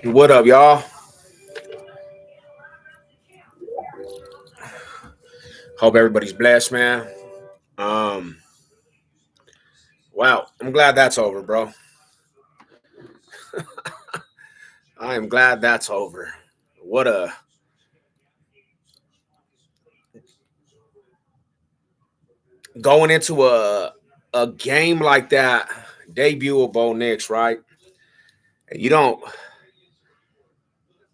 What up, y'all? Hope everybody's blessed, man. Um, wow, I'm glad that's over, bro. I am glad that's over. What a going into a game like that, debut of Bo Nix, right? You don't,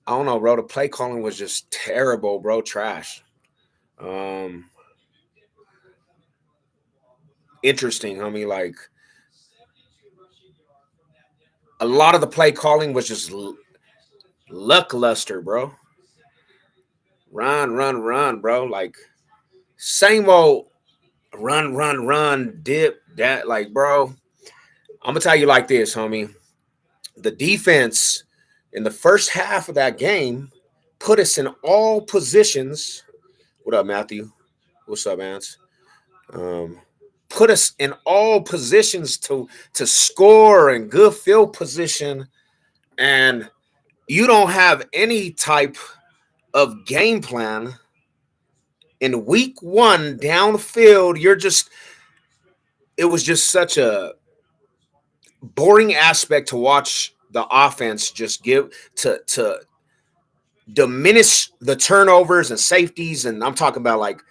I don't know, bro. The play calling was just terrible, bro. Trash. Um, Interesting, homie. Like a lot of the play calling was just luckluster, bro. Run, run, run, bro. Like same old run, run, run, dip. That, like, bro. I'm gonna tell you like this, homie. The defense in the first half of that game put us in all positions. What up, Matthew? What's up, Ants? Um, put us in all positions to score and good field position, and you don't have any type of game plan in week one downfield. You're just it was just such a boring aspect to watch the offense just give to diminish the turnovers and safeties. And I'm talking about, like,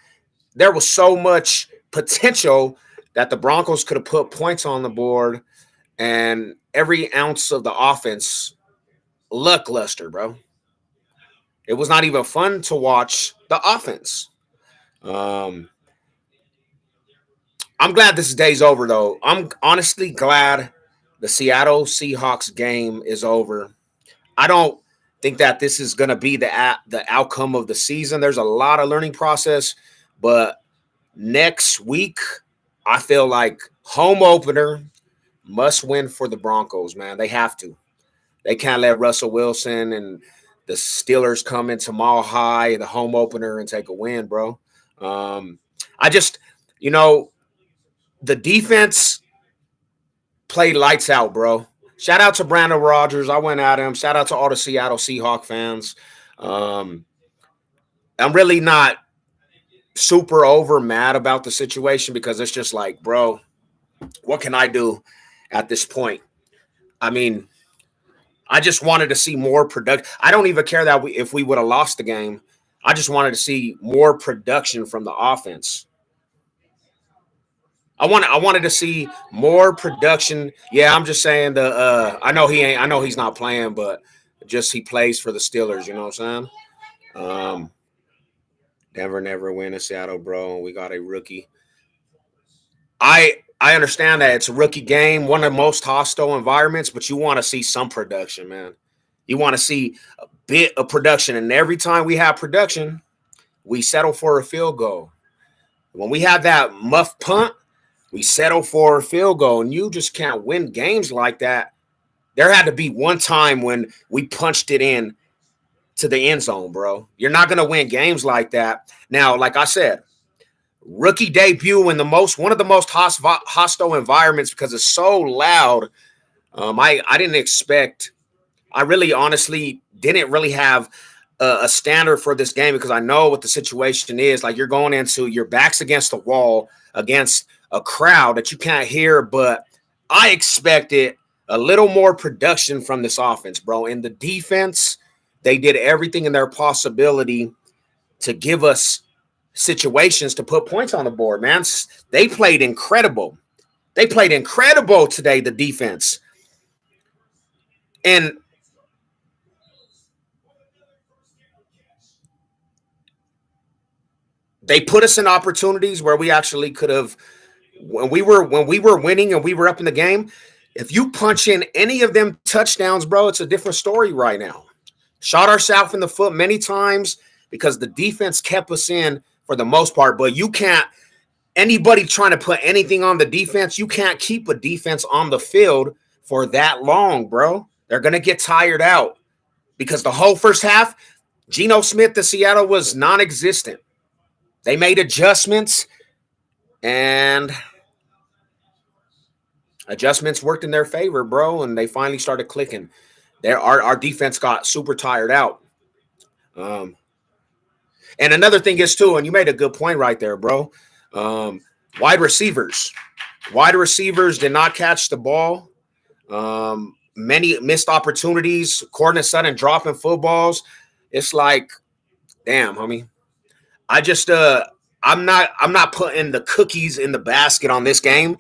there was so much potential that the Broncos could have put points on the board, and every ounce of the offense lackluster, bro. It was not even fun to watch the offense. Um, I'm glad this day's over, though. I'm honestly glad the Seattle Seahawks game is over. I don't think that this is going to be the outcome of the season. There's a lot of learning process, but next week, I feel like home opener must win for the Broncos, man. They have to. They can't let Russell Wilson and the Steelers come into Mile High, the home opener, and take a win, bro. I just, you know, the defense played lights out, bro. Shout out to Brandon Rogers. I went at him. Shout out to all the Seattle Seahawks fans. Um, I'm really not super over mad about the situation because it's just like, bro, what can I do at this point? I mean, I just wanted to see more production. I don't even care that if we would have lost the game. I just wanted to see more production from the offense. I wanted to see more production. Yeah, I'm just saying I know he's not playing, but just he plays for the Steelers, you know what I'm saying? Denver never win in Seattle, bro. We got a rookie. I understand that it's a rookie game, one of the most hostile environments, but you want to see some production, man. You want to see a bit of production, and every time we have production, we settle for a field goal. When we have that muff punt, we settle for a field goal, and you just can't win games like that. There had to be one time when we punched it in to the end zone, bro. You're not going to win games like that. Now, like I said, rookie debut in one of the most hostile environments because it's so loud. I didn't expect. I really, honestly, didn't really have a standard for this game because I know what the situation is. Like, you're going into your back's against the wall against a crowd that you can't hear, but I expected a little more production from this offense, bro. In the defense, they did everything in their possibility to give us situations to put points on the board, man. They played incredible. They played incredible today, the defense. And they put us in opportunities where we actually could have when we were winning and we were up in the game. If you punch in any of them touchdowns, bro, it's a different story right now. Shot ourselves in the foot many times because the defense kept us in for the most part, but you can't anybody trying to put anything on the defense, you can't keep a defense on the field for that long, bro. They're going to get tired out because the whole first half, Geno Smith to Seattle was non-existent. They made adjustments, and adjustments worked in their favor, bro, and they finally started clicking. Our defense got super tired out. Um, and another thing is too, and you made a good point right there, bro. Um, wide receivers, wide receivers did not catch the ball. Many missed opportunities. Cortland Sutton dropping footballs. It's like, damn, homie. I just I'm not putting the cookies in the basket on this game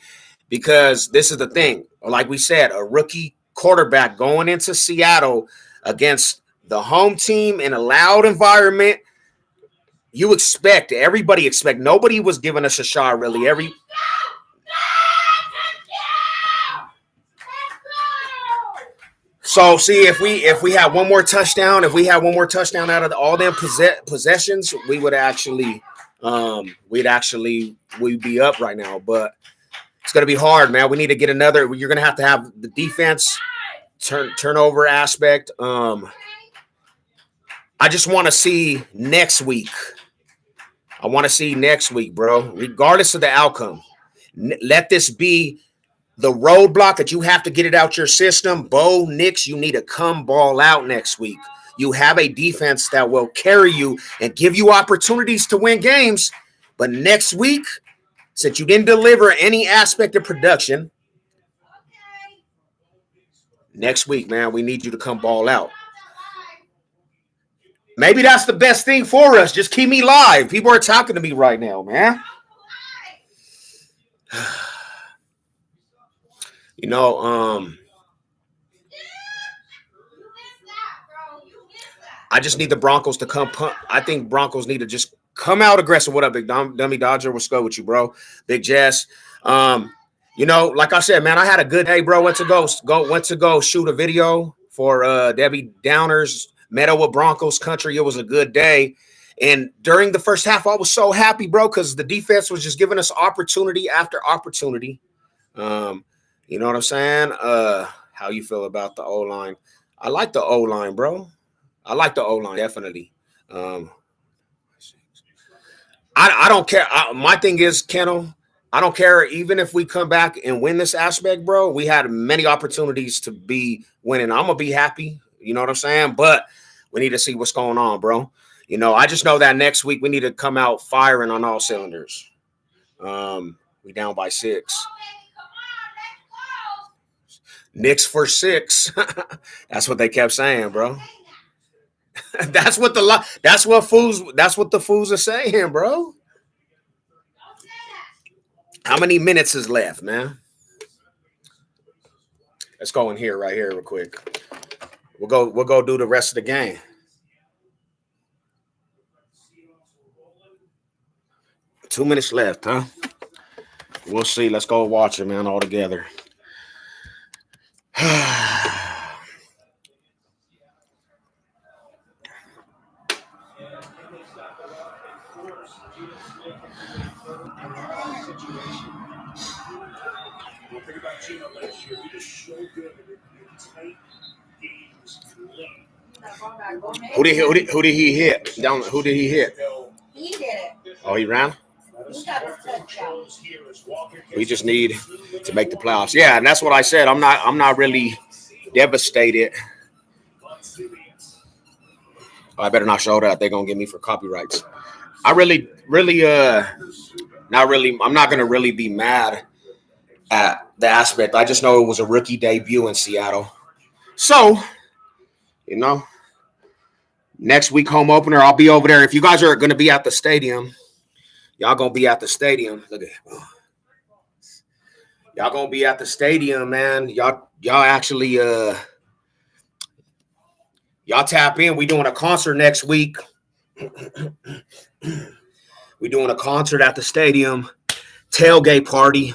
because this is the thing. Like we said, a rookie quarterback going into Seattle against the home team in a loud environment. You expect everybody expect nobody was giving us a shot really. So see if we had one more touchdown, if we had one more touchdown out of all them possessions, we would actually we'd be up right now. But it's gonna be hard, man. We need to get another. You're gonna have the defense turnover aspect. I just want to see next week. I want to see next week, bro. Regardless of the outcome, let this be the roadblock that you have to get it out your system. Bo Nix, you need to come ball out next week. You have a defense that will carry you and give you opportunities to win games. But next week, since you didn't deliver any aspect of production, next week, man, we need you to come ball out. Maybe that's the best thing for us. Just keep me live. People are talking to me right now, man. You know, I just need the Broncos to come punt. I think Broncos need to just come out aggressive. What up, Big Dummy Dodger? What's good with you, bro? Big Jess. Like I said, man, I had a good day, bro. Went to go shoot a video for Debbie Downers. Met up with Broncos country. It was a good day. And during the first half, I was so happy, bro, because the defense was just giving us opportunity after opportunity. You know what I'm saying? How you feel about the O-line? I like the O-line, bro. I like the O-line, definitely. I don't care. My thing is, Kennel, I don't care. Even if we come back and win this aspect, bro, we had many opportunities to be winning. I'm going to be happy. You know what I'm saying? But we need to see what's going on, bro. You know, I just know that next week we need to come out firing on all cylinders. We down by 6. Knicks for 6. That's what they kept saying, bro. That's what the fools are saying, bro. How many minutes is left, man? Let's go in here right here real quick. We'll go do the rest of the game. Two minutes left, huh? We'll see. Let's go watch it, man, all together. Who did he hit? Who did he hit? He did it. Oh, he ran? We just need to make the playoffs. Yeah, and that's what I said. I'm not really devastated. I better not show that. They're gonna get me for copyrights. I really, not really. I'm not gonna really be mad at the aspect. I just know it was a rookie debut in Seattle. So, you know, next week home opener, I'll be over there. If you guys are gonna be at the stadium, y'all gonna be at the stadium. Look at y'all gonna be at the stadium, man. Y'all actually y'all tap in. We doing a concert next week. We doing a concert at the stadium. Tailgate party.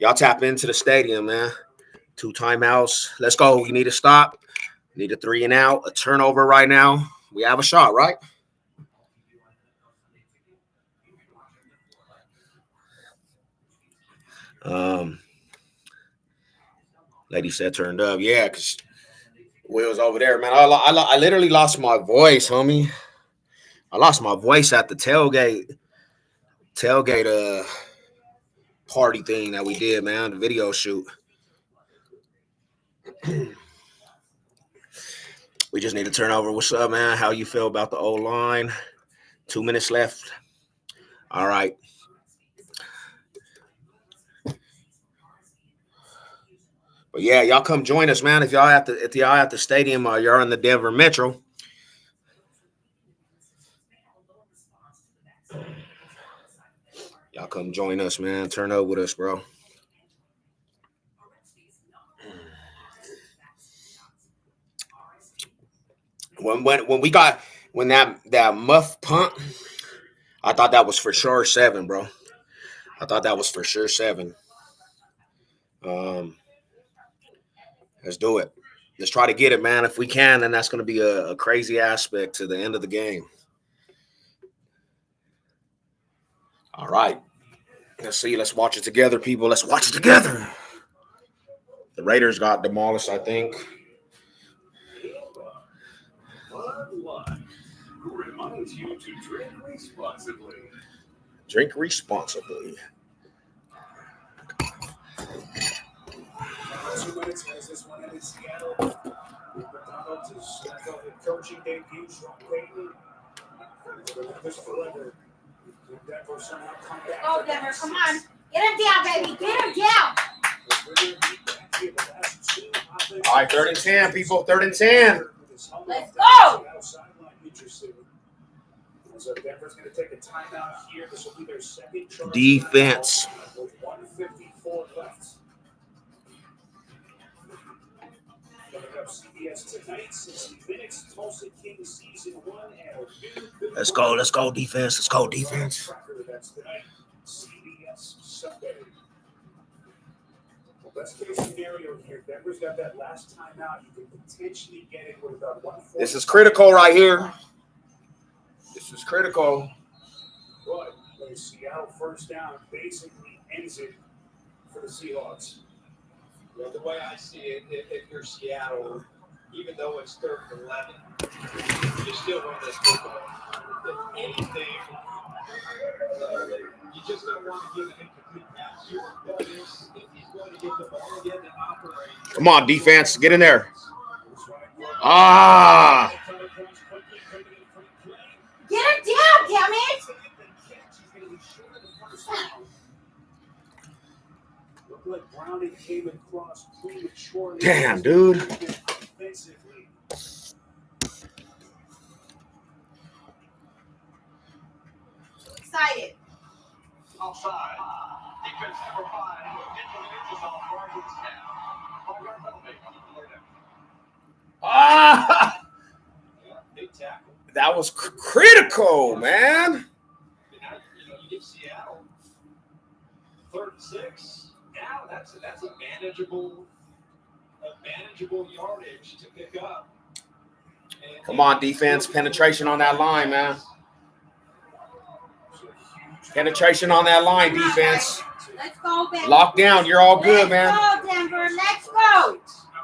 Y'all tap into the stadium, man. 2 timeouts. Let's go. We need to stop. Need a 3 and out. A turnover right now. We have a shot, right? Lady said turned up. Yeah, because Will's over there, man. I literally lost my voice, homie. I lost my voice at the tailgate party thing that we did, man. The video shoot. We just need to turn over. What's up, man? How you feel about the old line? 2 minutes left. All right. But yeah, y'all come join us, man. If y'all at the stadium or you're in the Denver Metro. Y'all come join us, man. Turn up with us, bro. When that muff punt, I thought that was for sure 7, bro. I thought that was for sure 7. Let's do it. Let's try to get it, man. If we can, then that's going to be a crazy aspect to the end of the game. All right. Let's see. Let's watch it together, people. Let's watch it together. The Raiders got demolished, I think. Who reminds you to drink responsibly. Drink responsibly. 2 minutes as this one in Seattle. McDonald's is coaching debut. Sean Payton. This forever. Denver somehow come back. Oh, Denver, come on. Get him down, baby. Get him down. All right, 3rd and 10, people. 3rd and 10. Let's go. So Denver's going to take a timeout here. This will be their second charge. Defense. With 1:54 left. CBS tonight, 60 minutes, Tulsa Kings season 1. Let's go, defense. Let's go, defense. That's tonight, CBS Sunday. Well, best case scenario here, Denver's got that last timeout. You can potentially get it with about 1:40. This is critical right here. This is critical. But the Seattle first down basically ends it for the Seahawks. Well, the way I see it, if you're Seattle, even though it's 3rd and 11, you still run this football. If anything, you just don't want to give an incomplete pass. Your goal is, if he's going to get the ball again to operate. Come on, defense, get in there. Ah! Get him down, damn it! Damn, dude. Excited. Offside. Defense number 5. Ah! That was critical, man. You get Seattle 3rd and 6. Now that's a manageable yardage to pick up. Come on, defense. Penetration on that line, man. Penetration on that line, defense. Let's go, baby. Lock down. You're all good, man. Let's go, Denver. Let's go.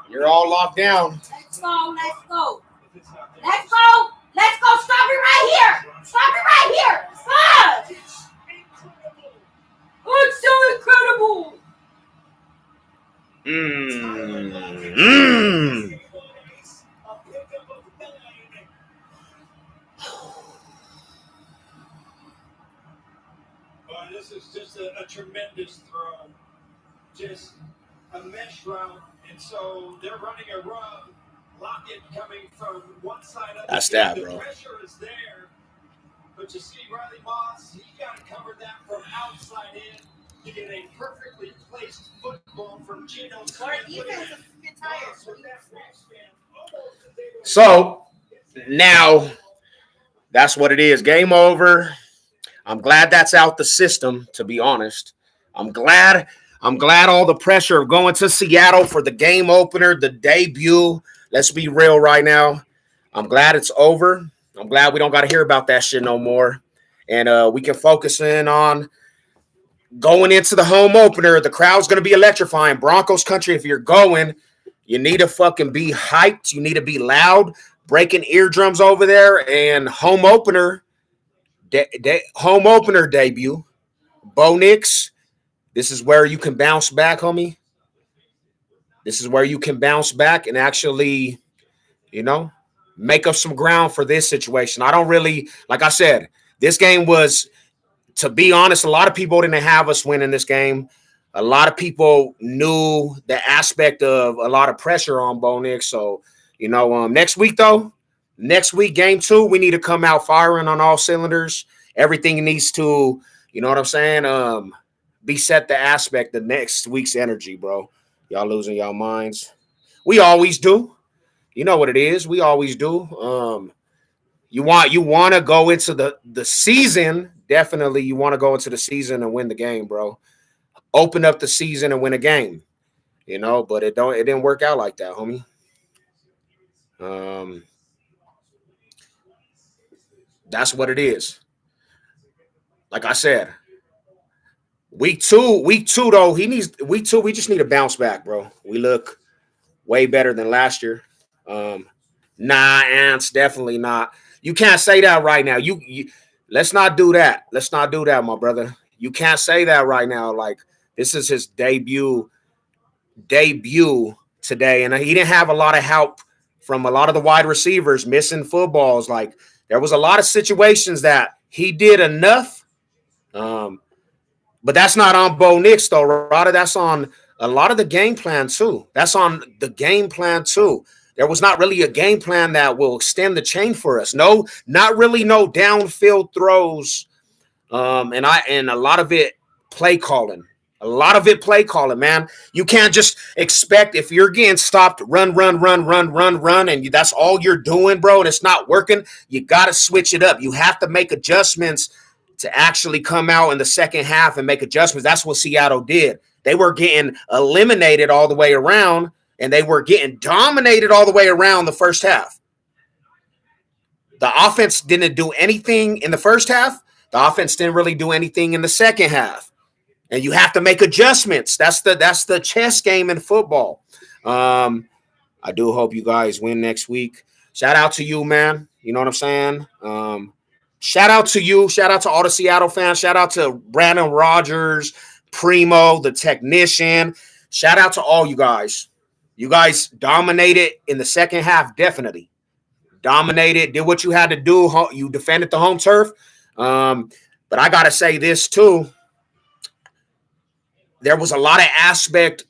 You're all locked down. Let's go. Let's go. Let's go. Let's go. Stop it right here. Stop it right here. Fuck. It's so incredible. This is just a tremendous throw. Just a mesh route. And so they're running a run. Lockett coming from one side of the field. The pressure is there. But you see Riley Moss, he got to cover that from outside in. You get a perfectly placed football from Geno Smith. So now that's what it is. Game over. I'm glad that's out the system, to be honest. I'm glad all the pressure of going to Seattle for the game opener, the debut. Let's be real right now. I'm glad it's over. I'm glad we don't got to hear about that shit no more. And we can focus in on going into the home opener. The crowd's going to be electrifying. Broncos country, if you're going, you need to fucking be hyped. You need to be loud, breaking eardrums over there. And home opener debut. Bo Nix, this is where you can bounce back, homie. This is where you can bounce back and actually, make up some ground for this situation. I don't really, like I said, this game was, to be honest, a lot of people didn't have us winning this game. A lot of people knew the aspect of a lot of pressure on Bo Nix. So, next week, though, game 2, we need to come out firing on all cylinders. Everything needs to, you know what I'm saying, be set the aspect of next week's energy, bro. Y'all losing y'all minds. We always do. You know what it is. We always do. You want to go into the season. Definitely, you want to go into the season and win the game, bro. Open up the season and win a game. But it didn't work out like that, homie. That's what it is. Like I said, week two though, week 2. We just need to bounce back, bro. We look way better than last year. Nah, Ants, definitely not. You can't say that right now. You let's not do that. Let's not do that, my brother. You can't say that right now. Like, this is his debut today, and he didn't have a lot of help from a lot of the wide receivers missing footballs. Like, there was a lot of situations that he did enough. But that's not on Bo Nix, though, Rada. That's on a lot of the game plan, too. That's on the game plan, too. There was not really a game plan that will extend the chain for us. No, not really no downfield throws. And a lot of it play calling. A lot of it play calling, man. You can't just expect, if you're getting stopped, run, and that's all you're doing, bro, and it's not working, you got to switch it up. You have to make adjustments to actually come out in the second half and make adjustments. That's what Seattle did. They were getting eliminated all the way around, and they were getting dominated all the way around the first half. The offense didn't do anything in the first half. The offense didn't really do anything in the second half. And you have to make adjustments. That's the chess game in football. I do hope you guys win next week. Shout out to you, man. You know what I'm saying? Shout out to you. Shout out to all the Seattle fans. Shout out to Brandon Rogers, Primo, the technician. Shout out to all you guys. You guys dominated in the second half, definitely. Dominated, did what you had to do. You defended the home turf. But I got to say this, too. There was a lot of aspect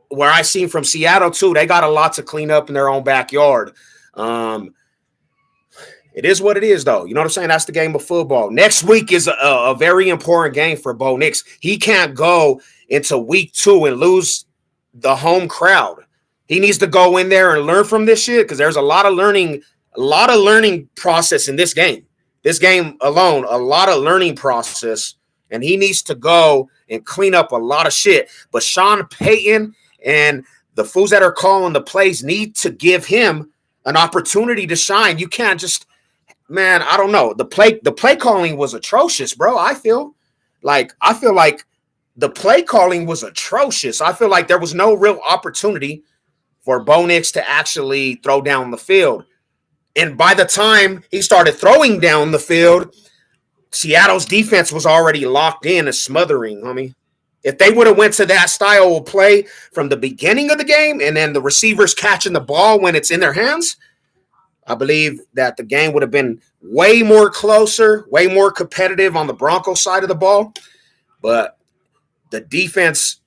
where I seen from Seattle, too. They got a lot to clean up in their own backyard. It is what it is, though. You know what I'm saying? That's the game of football. Next week is a very important game for Bo Nix. He can't go into week 2 and lose the home crowd. He needs to go in there and learn from this shit, because there's a lot of learning process in this game. This game alone, a lot of learning process, and he needs to go and clean up a lot of shit. But Sean Payton and the fools that are calling the plays need to give him an opportunity to shine. You can't just, man, I don't know. The play calling was atrocious, bro. I feel like the play calling was atrocious. I feel like there was no real opportunity for Bo Nix to actually throw down the field. And by the time he started throwing down the field, Seattle's defense was already locked in and smothering, homie. If they would have went to that style of play from the beginning of the game, and then the receivers catching the ball when it's in their hands, I believe that the game would have been way more closer, way more competitive on the Broncos side of the ball. But the defense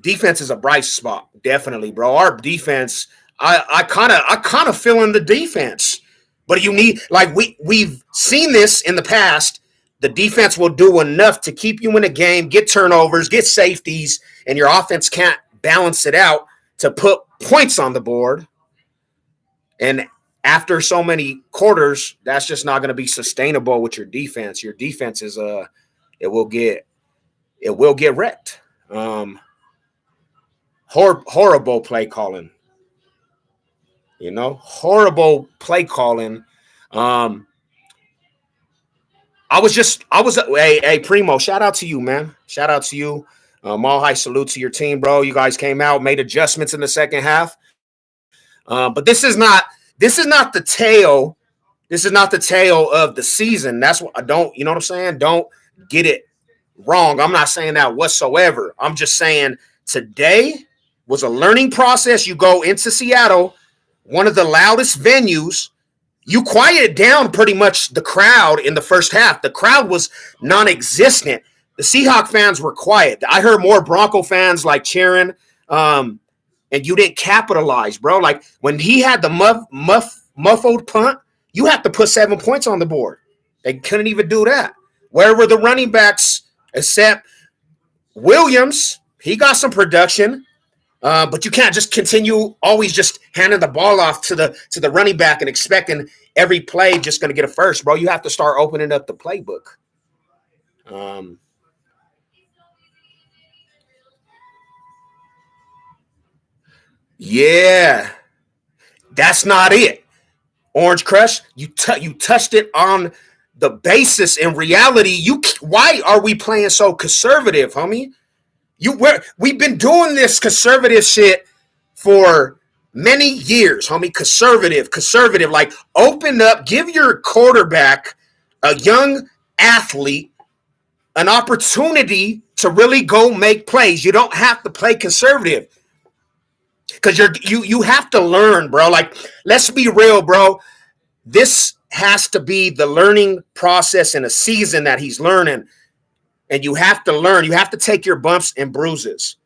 is a bright spot, definitely, bro. Our defense, I kind of feel in the defense. But you need, like, we've seen this in the past. The defense will do enough to keep you in a game, get turnovers, get safeties, and your offense can't balance it out to put points on the board. And after so many quarters, that's just not going to be sustainable with your defense. Your defense is it will get wrecked. Horrible play calling. Horrible play calling. Hey, Primo, shout out to you, man. Shout out to you. All high salute to your team, bro. You guys came out, made adjustments in the second half. But this is not the tail. This is not the tail of the season. That's what you know what I'm saying? Don't get it wrong. I'm not saying that whatsoever. I'm just saying today was a learning process. You go into Seattle one of the loudest venues. You quieted down pretty much the crowd in the first half. The crowd was non-existent. The Seahawk fans were quiet. I heard more Bronco fans like cheering, and you didn't capitalize, bro. Like when he had the muffled punt, you have to put 7 points on the board. They couldn't even do that. Where were the running backs except Williams? He got some production. But you can't just continue always just handing the ball off to the running back and expecting every play just going to get a first, bro. You have to start opening up the playbook. Yeah, that's not it. Orange Crush, you touched it on the basis. In reality, why are we playing so conservative, homie? We've been doing this conservative shit for many years, homie. Conservative. Like, open up, give your quarterback, a young athlete, an opportunity to really go make plays. You don't have to play conservative because you have to learn, bro. Like, let's be real, bro. This has to be the learning process in a season that he's learning. And you have to learn. You have to take your bumps and bruises.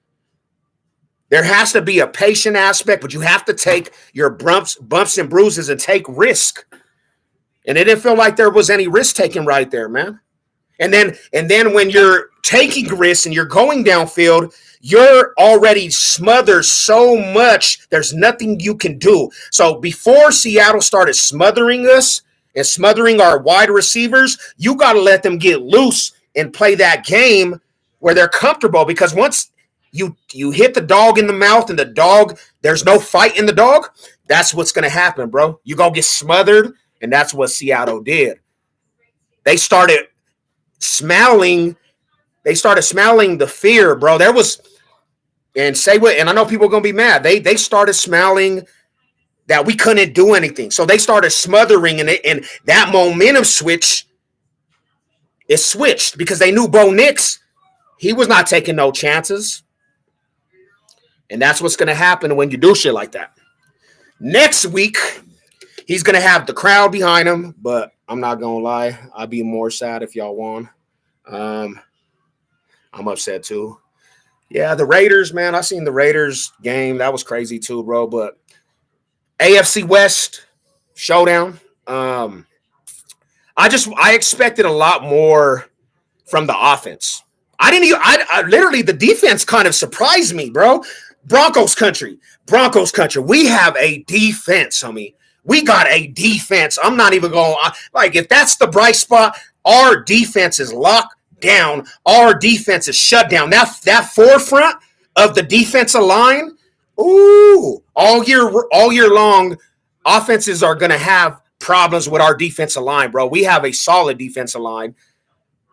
There has to be a patient aspect, but you have to take your bumps and bruises and take risk. And it didn't feel like there was any risk taken right there, man. And then when you're taking risks and you're going downfield, you're already smothered so much, there's nothing you can do. So before Seattle started smothering us and smothering our wide receivers, you got to let them get loose and play that game where they're comfortable, because once you hit the dog in the mouth and the dog, there's no fight in the dog, that's what's going to happen, bro. You're going to get smothered, and that's what Seattle did. They started smelling the fear, bro. There was, and I know people are going to be mad. They started smelling that we couldn't do anything. So they started smothering, and that momentum switch, it switched because they knew Bo Nix, he was not taking no chances. And that's what's going to happen when you do shit like that. Next week, he's going to have the crowd behind him, but I'm not going to lie. I'd be more sad if y'all won. I'm upset too. Yeah, the Raiders, man. I seen the Raiders game. That was crazy too, bro. But AFC West showdown. I expected a lot more from the offense. I literally, the defense kind of surprised me, bro. Broncos country. We have a defense, homie. We got a defense. I'm not even going, like, if that's the bright spot, our defense is locked down. Our defense is shut down. That forefront of the defensive line, ooh, all year long, offenses are going to have problems with our defensive line, bro. We have a solid defensive line,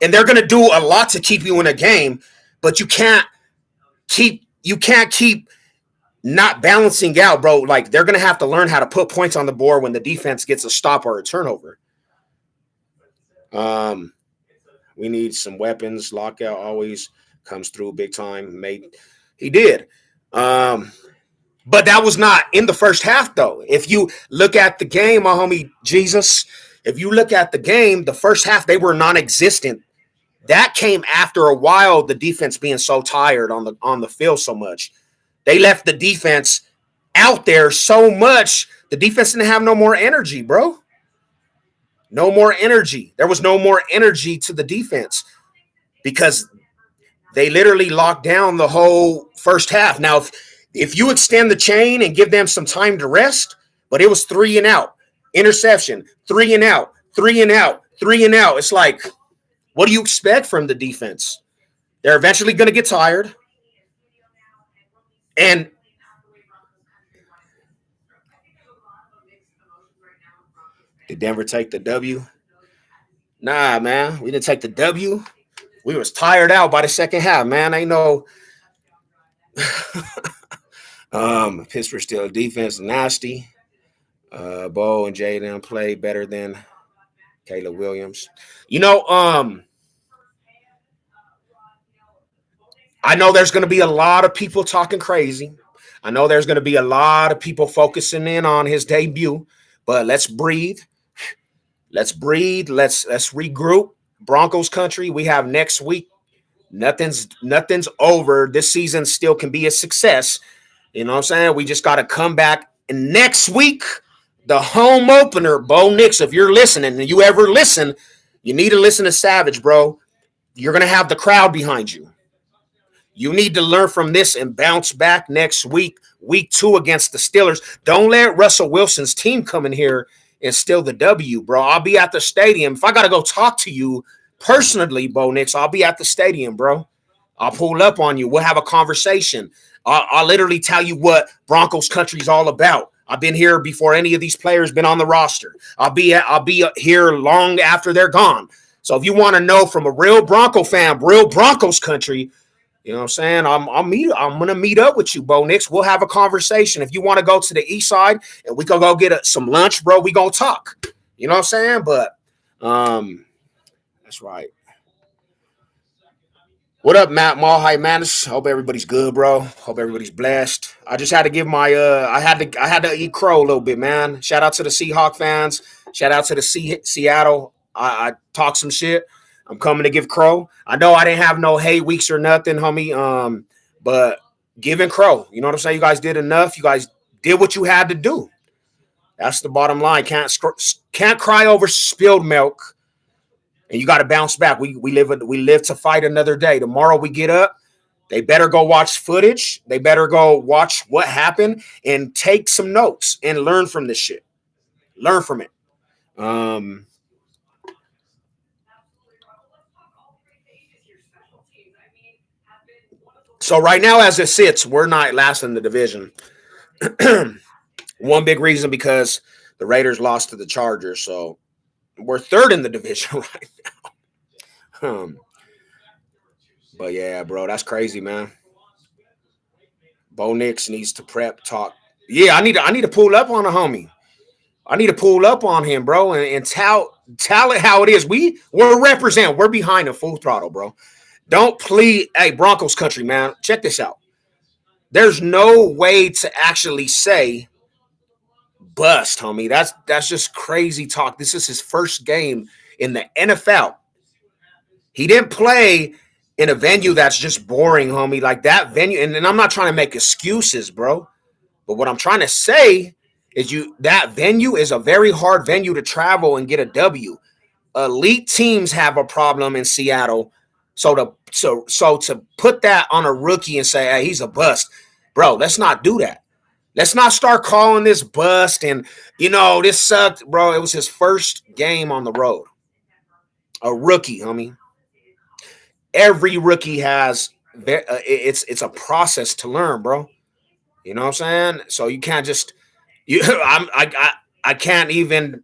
and they're going to do a lot to keep you in a game, but you can't keep not balancing out, bro. Like, they're going to have to learn how to put points on the board when the defense gets a stop or a turnover. We need some weapons. Lockout always comes through big time. He did. But that was not in the first half, though. If you look at the game, my homie Jesus, if you look at the game, the first half, they were non-existent. That came after a while, the defense being so tired on the field so much. They left the defense out there so much, the defense didn't have no more energy, bro. No more energy. There was no more energy to the defense because they literally locked down the whole first half. Now, if you extend the chain and give them some time to rest, but it was 3 and out, interception, 3 and out, 3 and out, 3 and out. It's like, what do you expect from the defense? They're eventually going to get tired. And did Denver take the W? Nah, man. We didn't take the W. We was tired out by the second half, man. Ain't no Pittsburgh Steelers defense nasty. Bo and Jaden play better than Caleb Williams. I know there's going to be a lot of people talking crazy. I know there's going to be a lot of people focusing in on his debut, but let's breathe. Let's breathe. Let's regroup. Broncos country. We have next week. Nothing's over. This season still can be a success. You know what I'm saying? We just got to come back. And next week, the home opener, Bo Nix, if you're listening and you ever listen, you need to listen to Savage, bro. You're going to have the crowd behind you. You need to learn from this and bounce back next week, week 2 against the Steelers. Don't let Russell Wilson's team come in here and steal the W, bro. I'll be at the stadium. If I got to go talk to you personally, Bo Nix, I'll be at the stadium, bro. I'll pull up on you. We'll have a conversation. I'll literally tell you what Broncos country is all about. I've been here before any of these players been on the roster. I'll be here long after they're gone. So if you want to know from a real Bronco fan, real Broncos country, you know what I'm saying? I'm gonna meet up with you, Bo Nix. We'll have a conversation. If you want to go to the east side and we can go get some lunch, bro, we gonna talk. You know what I'm saying? But that's right. What up, Matt Malhite Manis? Hope everybody's good, bro. Hope everybody's blessed. I just had to give my I had to eat crow a little bit, man. Shout out to the Seahawk fans. Shout out to the Seattle. I talked some shit. I'm coming to give crow. I know I didn't have no hate weeks or nothing, homie. But giving crow. You know what I'm saying? You guys did enough. You guys did what you had to do. That's the bottom line. Can't cry over spilled milk. And you got to bounce back. We live to fight another day. Tomorrow we get up. They better go watch footage. They better go watch what happened and take some notes and learn from this shit. Learn from it. So right now, as it sits, we're not last in the division. One big reason because the Raiders lost to the Chargers. So we're third in the division right now. But yeah, bro, that's crazy, man. Bo Nix needs to prep talk. Yeah, I need to pull up on a homie. I need to pull up on him, bro, and tell it how it is. We're represent. We're behind him full throttle, bro. Don't plead. Hey, Broncos country, man. Check this out. There's no way to actually say bust, homie. That's just crazy talk. This is his first game in the NFL. He didn't play in a venue that's just boring, homie. Like that venue, and I'm not trying to make excuses, bro. But what I'm trying to say is that venue is a very hard venue to travel and get a W. Elite teams have a problem in Seattle. So to put that on a rookie and say, hey, he's a bust, bro, let's not do that. Let's not start calling this bust and this sucked, bro. It was his first game on the road. A rookie, homie. Every rookie has it's a process to learn, bro. You know what I'm saying? So you can't just I can't even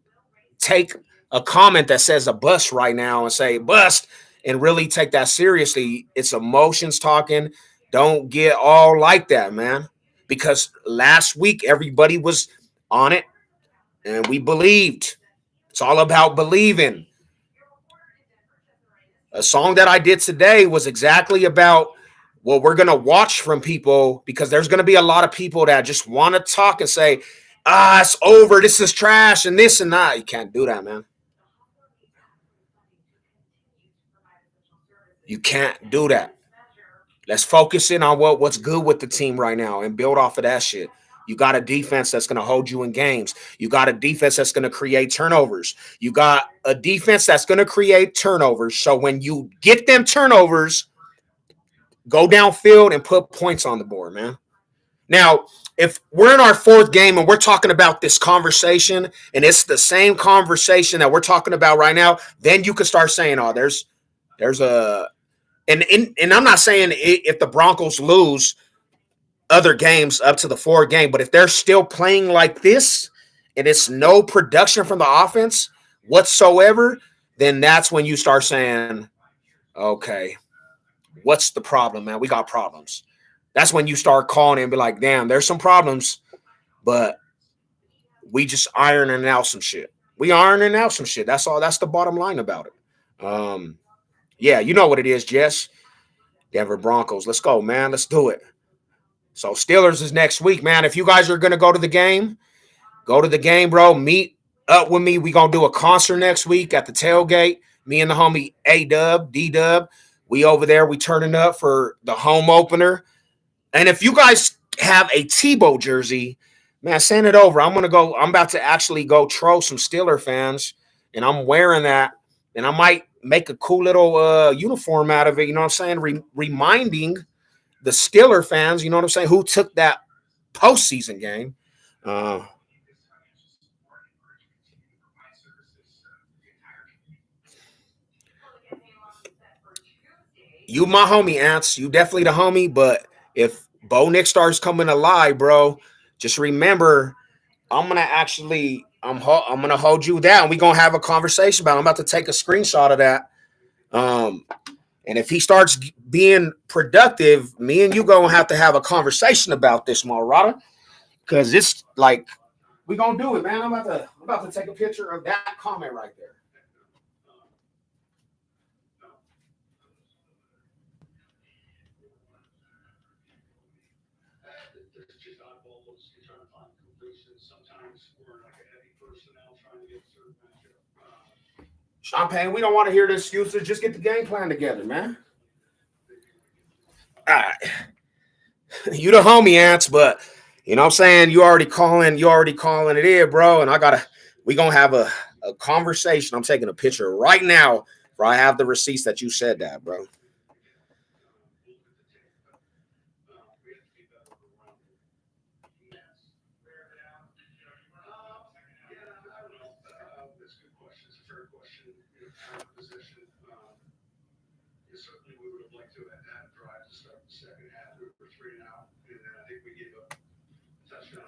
take a comment that says a bust right now and say bust and really take that seriously. It's emotions talking. Don't get all like that, man. Because last week everybody was on it and we believed. It's all about believing. A song that I did today was exactly about what we're going to watch from people because there's going to be a lot of people that just want to talk and say, it's over. This is trash and this and that. You can't do that, man. You can't do that. Let's focus in on what's good with the team right now and build off of that shit. You got a defense that's going to hold you in games. You got a defense that's going to create turnovers. You got a defense that's going to create turnovers. So when you get them turnovers, go downfield and put points on the board, man. Now, if we're in our fourth game and we're talking about this conversation and it's the same conversation that we're talking about right now, then you can start saying, oh, there's a and I'm not saying if the Broncos lose other games up to the fourth game, but if they're still playing like this and it's no production from the offense whatsoever, then that's when you start saying, okay, what's the problem, man? We got problems. That's when you start calling and be like, damn, there's some problems, but we just ironing out some shit. We ironing out some shit. That's all. That's the bottom line about it. Yeah, you know what it is, Jess. Denver Broncos. Let's go, man. Let's do it. So Steelers is next week, man. If you guys are gonna go to the game, bro. Meet up with me. We gonna do a concert next week at the tailgate. Me and the homie A Dub, D Dub. We over there. We turning up for the home opener. And if you guys have a Tebow jersey, man, send it over. I'm gonna go. I'm about to actually go troll some Steeler fans, and I'm wearing that. And I might make a cool little uniform out of it. You know what I'm saying? Reminding the Steeler fans, you know what I'm saying, who took that postseason game. Uh, you my homie, Ants. You definitely the homie. But if Bo Nick starts coming alive, bro, just remember I'm gonna hold you down. We gonna have a conversation about it. I'm about to take a screenshot of that. Um, and if he starts being productive, me and you gonna have to have a conversation about this, Marada. Because it's like we gonna do it, man. I'm about to take a picture of that comment right there. Champagne, we don't want to hear the excuses. Just get the game plan together, man. All right. You the homie, Ants, but you know what I'm saying? You already calling it in, bro. And we gonna have a conversation. I'm taking a picture right now where I have the receipts that you said that, bro.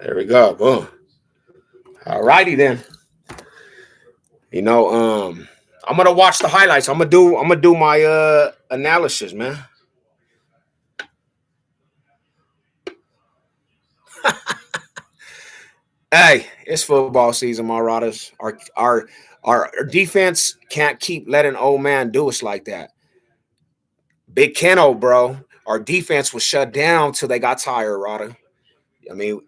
There we go. Boom. All righty then. You know, I'm gonna watch the highlights. I'm gonna do my analysis, man. Hey, it's football season, Marauders. Our defense can't keep letting old man do us like that. Big Keno, bro. Our defense was shut down till they got tired, Rada. I mean,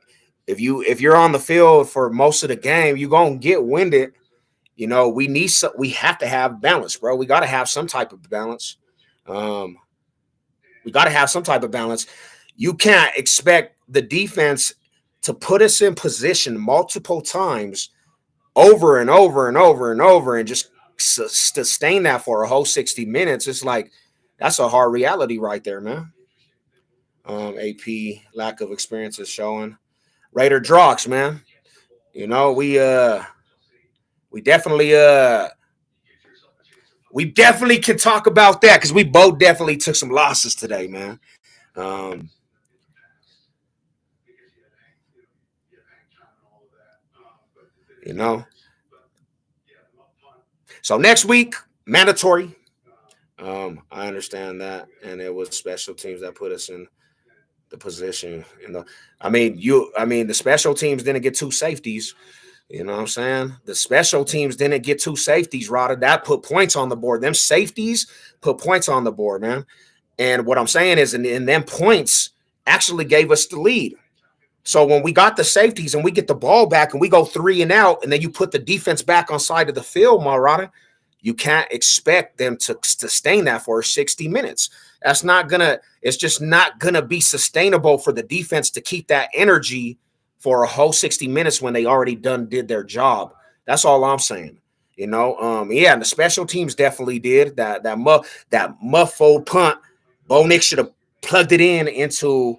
if you're on the field for most of the game, you're gonna get winded. You know, we have to have balance, bro. We got to have some type of balance. Um, we got to have some type of balance. You can't expect the defense to put us in position multiple times over and over and over and over and just sustain that for a whole 60 minutes. It's like that's a hard reality right there, man. AP lack of experience is showing. Raider Drox, man. You know, we definitely we definitely can talk about that because we both definitely took some losses today, man. Um, you know, so next week mandatory. I understand that, and it was special teams that put us in the position. You know, I mean, the special teams didn't get two safeties. You know what I'm saying? The special teams didn't get two safeties, Rada. That put points on the board. Them safeties put points on the board, man. And what I'm saying is, in them points actually gave us the lead. So when we got the safeties and we get the ball back and we go 3 and out, and then you put the defense back on side of the field, Marada, you can't expect them to sustain that for 60 minutes. It's just not gonna be sustainable for the defense to keep that energy for a whole 60 minutes when they already did their job. That's all I'm saying. You know, yeah, and the special teams definitely did that muffled punt. Bo Nick should have plugged it into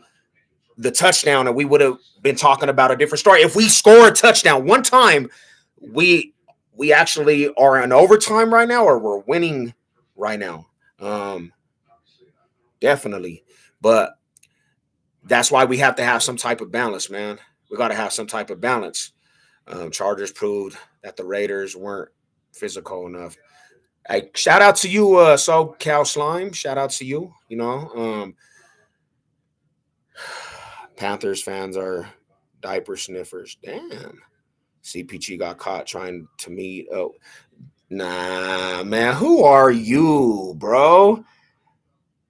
the touchdown, and we would have been talking about a different story. If we score a touchdown one time, we we actually are in overtime right now, or we're winning right now. Um, Definitely, but that's why we have to have some type of balance, man. We got to have some type of balance. Chargers proved that the Raiders weren't physical enough. Hey, shout out to you, Cal Slime. Shout out to you. You know, Panthers fans are diaper sniffers. Damn. CPG got caught trying to meet. Oh, nah, man. Who are you, bro?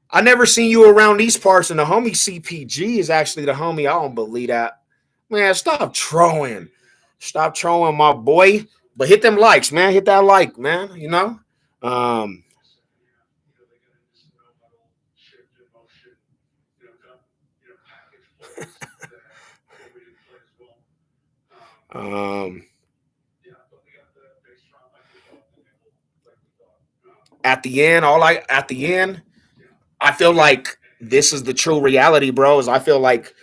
I never seen you around these parts, and the homie CPG is actually the homie. I don't believe that. Man, stop trolling. Stop trolling, my boy. But hit them likes, man. Hit that like, man. You know? Um, um, at the end, at the end, I feel like this is the true reality, bro. Is I feel like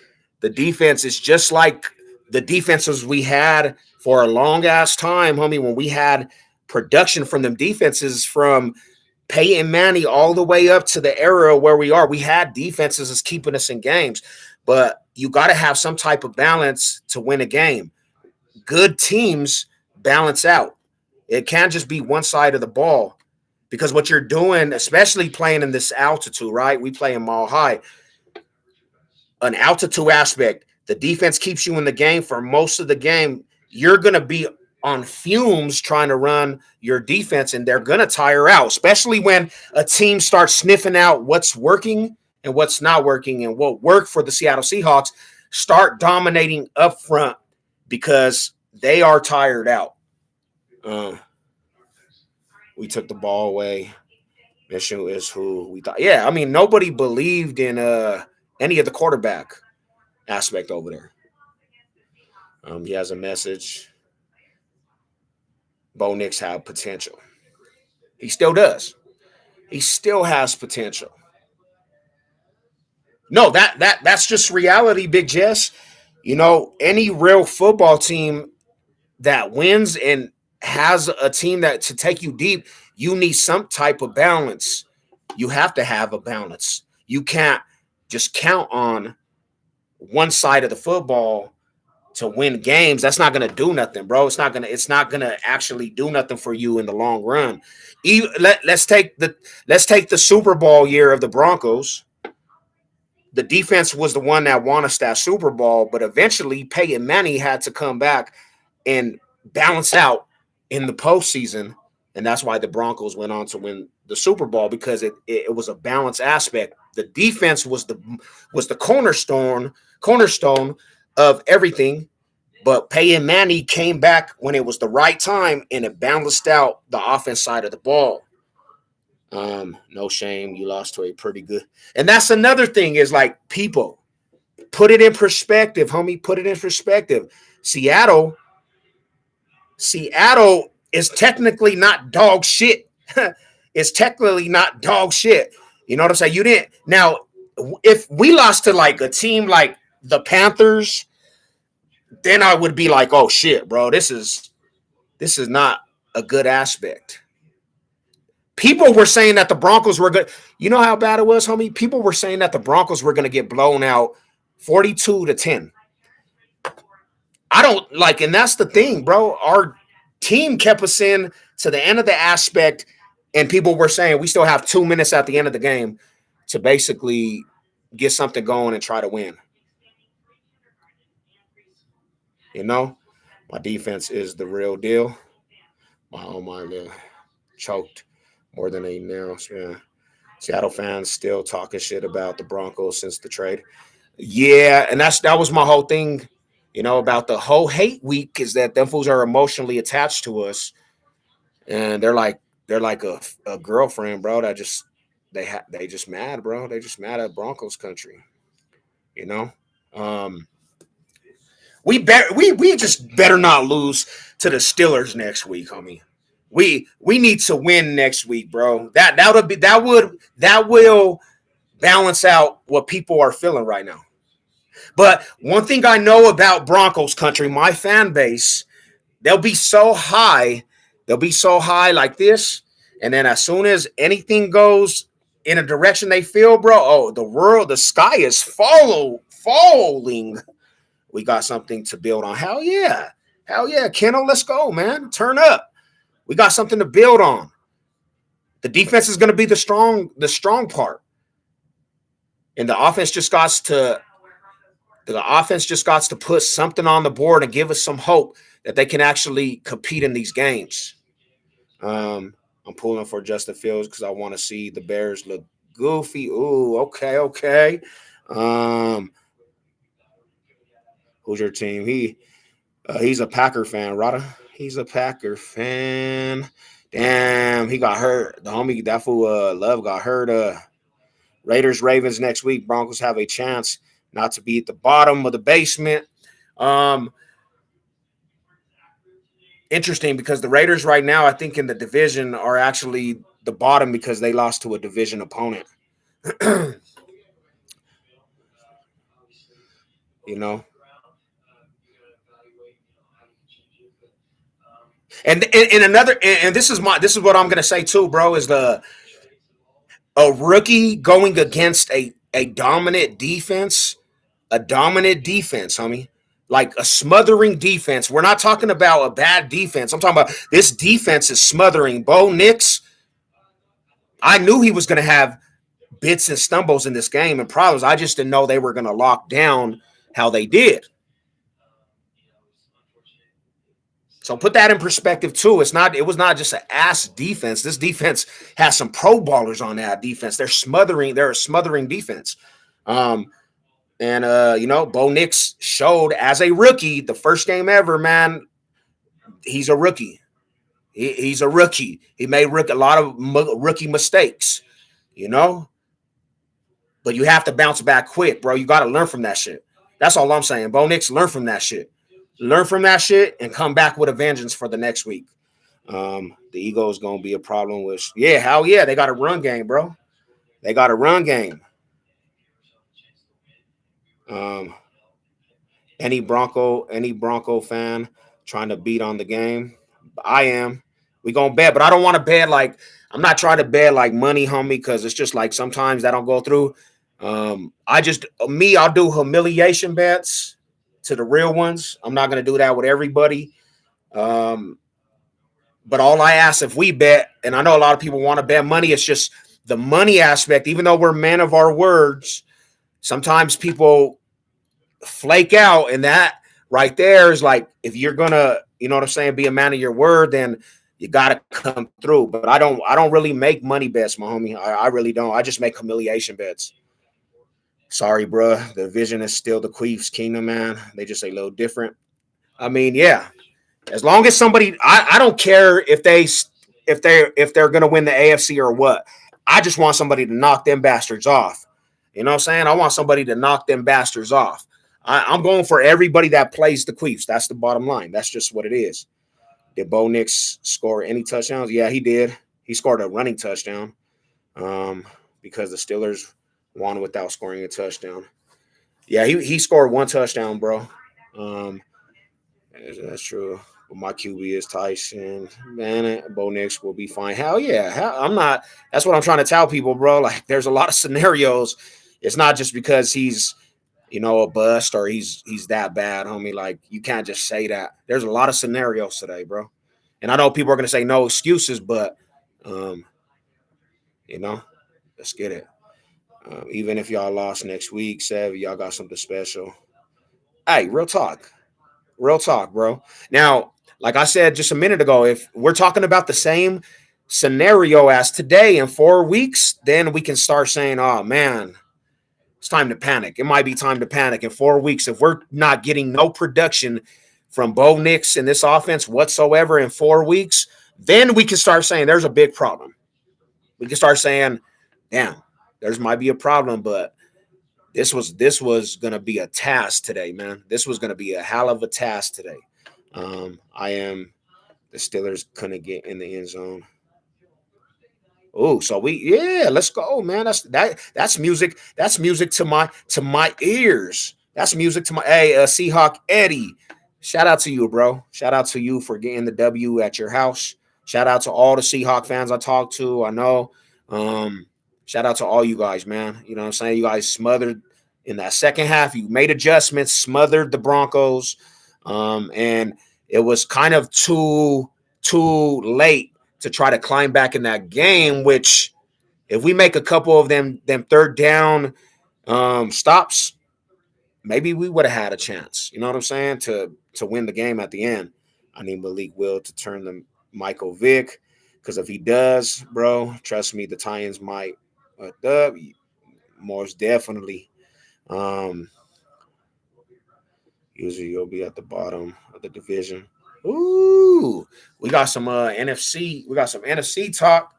the defense is just like the defenses we had for a long ass time, homie. When we had production from them defenses from Peyton Manning all the way up to the era where we are, we had defenses that's keeping us in games, but you got to have some type of balance to win a game. Good teams balance out. It can't just be one side of the ball because what you're doing, especially playing in this altitude, right? We play in mile high, an altitude aspect. The defense keeps you in the game for most of the game. You're going to be on fumes trying to run your defense, and they're going to tire out, especially when a team starts sniffing out what's working and what's not working, and what worked for the Seattle Seahawks start dominating up front because they are tired out. Uh, we took the ball away. Mission is who we thought. Yeah, I mean, nobody believed in any of the quarterback aspect over there. He has a message. Bo Nix have potential. He still does. He still has potential. No, that's just reality, Big Jess. You know, any real football team that wins and has a team that to take you deep, you need some type of balance. You have to have a balance. You can't just count on one side of the football to win games. That's not going to do nothing, bro. It's not going to actually do nothing for you in the long run. Let's take the Super Bowl year of the Broncos. The defense was the one that won us that Super Bowl, but eventually Peyton Manning had to come back and balance out in the postseason, and that's why the Broncos went on to win the Super Bowl, because it was a balance aspect. The defense was the cornerstone of everything, but Peyton Manning came back when it was the right time, and it balanced out the offense side of the ball. No shame, you lost to a pretty good, and that's another thing is like people put it in perspective, homie. Put it in perspective. Seattle is technically not dog shit. It's technically not dog shit. You know what I'm saying? You didn't. Now, if we lost to like a team like the Panthers, then I would be like, oh shit, bro, this is not a good aspect. People were saying that the Broncos were good. You know how bad it was, homie? People were saying that the Broncos were going to get blown out 42-10. I don't like, and that's the thing, bro. Our team kept us in to the end of the aspect, and people were saying we still have 2 minutes at the end of the game to basically get something going and try to win. You know, my defense is the real deal. My oh my man, choked more than a nail. Yeah. Seattle fans still talking shit about the Broncos since the trade. Yeah, and that was my whole thing, about the whole hate week is that them fools are emotionally attached to us, and they're like a girlfriend, bro. That just they just mad, bro. They just mad at Broncos country, you know. Um, we just better not lose to the Steelers next week, homie. We need to win next week, bro. That will balance out what people are feeling right now. But one thing I know about Broncos country, my fan base, they'll be so high, like this, and then as soon as anything goes in a direction they feel, bro, oh, the sky is falling. We got something to build on. Hell yeah, Kennel, let's go, man. Turn up. We got something to build on. The defense is going to be the strong part, and the offense just got to put something on the board and give us some hope that they can actually compete in these games. I'm pulling for Justin Fields because I want to see the Bears look Goofy. Ooh, okay, okay. Um, who's your team? He's a Packer fan, Rada. He's a Packer fan. Damn, he got hurt. The homie, that fool, Love got hurt. Raiders, Ravens next week. Broncos have a chance not to be at the bottom of the basement. Um, Interesting because the Raiders right now, I think in the division are actually the bottom because they lost to a division opponent. you know, and another and this is what I'm gonna say too, bro. Is the a rookie going against a dominant defense, homie. Like a smothering defense. We're not talking about a bad defense. I'm talking about this defense is smothering. Bo Nix, I knew he was going to have bits and stumbles in this game and problems. I just didn't know they were going to lock down how they did. So put that in perspective too. It was not just an ass defense. This defense has some pro ballers on that defense. They're a smothering defense. Um, and Bo Nix showed as a rookie, the first game ever, man. He's a rookie. He's a rookie. He made a lot of rookie mistakes, you know, but you have to bounce back quick, bro. You got to learn from that shit. That's all I'm saying. Bo Nix, learn from that shit. Learn from that shit and come back with a vengeance for the next week. The ego is going to be a problem with, yeah, hell yeah. They got a run game, bro. They got a run game. Um, any Bronco fan trying to beat on the game? I am. We gonna bet, but I don't want to bet like I'm not trying to bet like money, homie, because it's just like sometimes that don't go through. I'll do humiliation bets to the real ones. I'm not gonna do that with everybody. Um, but all I ask if we bet, and I know a lot of people want to bet money, it's just the money aspect. Even though we're men of our words, sometimes people flake out, and that right there is like if you're gonna, you know what I'm saying, be a man of your word, then you gotta come through. But I don't really make money bets, my homie. I really don't. I just make humiliation bets. Sorry, bro. The vision is still the Queef's kingdom, man. They just a little different. I mean, yeah. As long as somebody, I don't care if they're gonna win the AFC or what. I just want somebody to knock them bastards off. You know what I'm saying? I want somebody to knock them bastards off. I'm going for everybody that plays the Queefs. That's the bottom line. That's just what it is. Did Bo Nix score any touchdowns? Yeah, he did. He scored a running touchdown because the Steelers won without scoring a touchdown. Yeah, he scored one touchdown, bro. Um, that's true. But my QB is Tyson. Man, Bo Nix will be fine. Hell yeah. I'm not. That's what I'm trying to tell people, bro. Like, there's a lot of scenarios. It's not just because he's a bust or he's that bad, homie. Like, you can't just say that. There's a lot of scenarios today, bro. And I know people are gonna say no excuses, but um, you know, let's get it. Even if y'all lost next week, Sev, y'all got something special. Hey, real talk, bro. Now, like I said just a minute ago, if we're talking about the same scenario as today in 4 weeks, then we can start saying, "Oh man, it's time to panic." It might be time to panic in 4 weeks if we're not getting no production from Bo Nix in this offense whatsoever in 4 weeks. Then we can start saying there's a big problem. We can start saying, "Damn, there's might be a problem," but this was gonna be a task today, man. This was gonna be a hell of a task today. I am the Steelers couldn't get in the end zone. Oh, so let's go, man. That's music. That's music to my ears. That's music to my Seahawk Eddie. Shout out to you, bro. Shout out to you for getting the W at your house. Shout out to all the Seahawk fans I talked to. I know. Um, Shout out to all you guys, man. You know what I'm saying? You guys smothered in that second half. You made adjustments, smothered the Broncos, and it was kind of too late to try to climb back in that game, which if we make a couple of them third down stops, maybe we would have had a chance. You know what I'm saying? To win the game at the end. I need Malik Will to turn the Michael Vick because if he does, bro, trust me, the Titans might A dub, most definitely. Um, Usually you'll be at the bottom of the division. Ooh, we got some NFC. We got some NFC talk.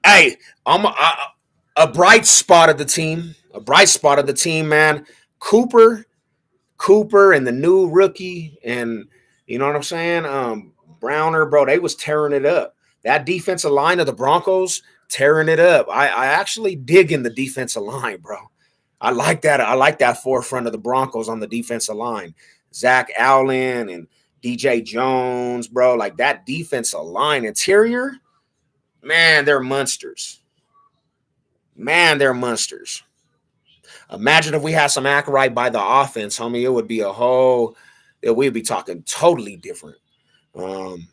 Hey, a bright spot of the team. A bright spot of the team, man. Cooper, Cooper, and the new rookie, and you know what I'm saying. Browner, bro, they was tearing it up. That defensive line of the Broncos tearing it up. I actually dig in the defensive line, bro. I like that. I like that forefront of the Broncos on the defensive line. Zach Allen and DJ Jones, bro. Like that defensive line interior, man, they're monsters. Man, they're monsters. Imagine if we had some act right by the offense, homie. It would be a whole. We'd be talking totally different. Um,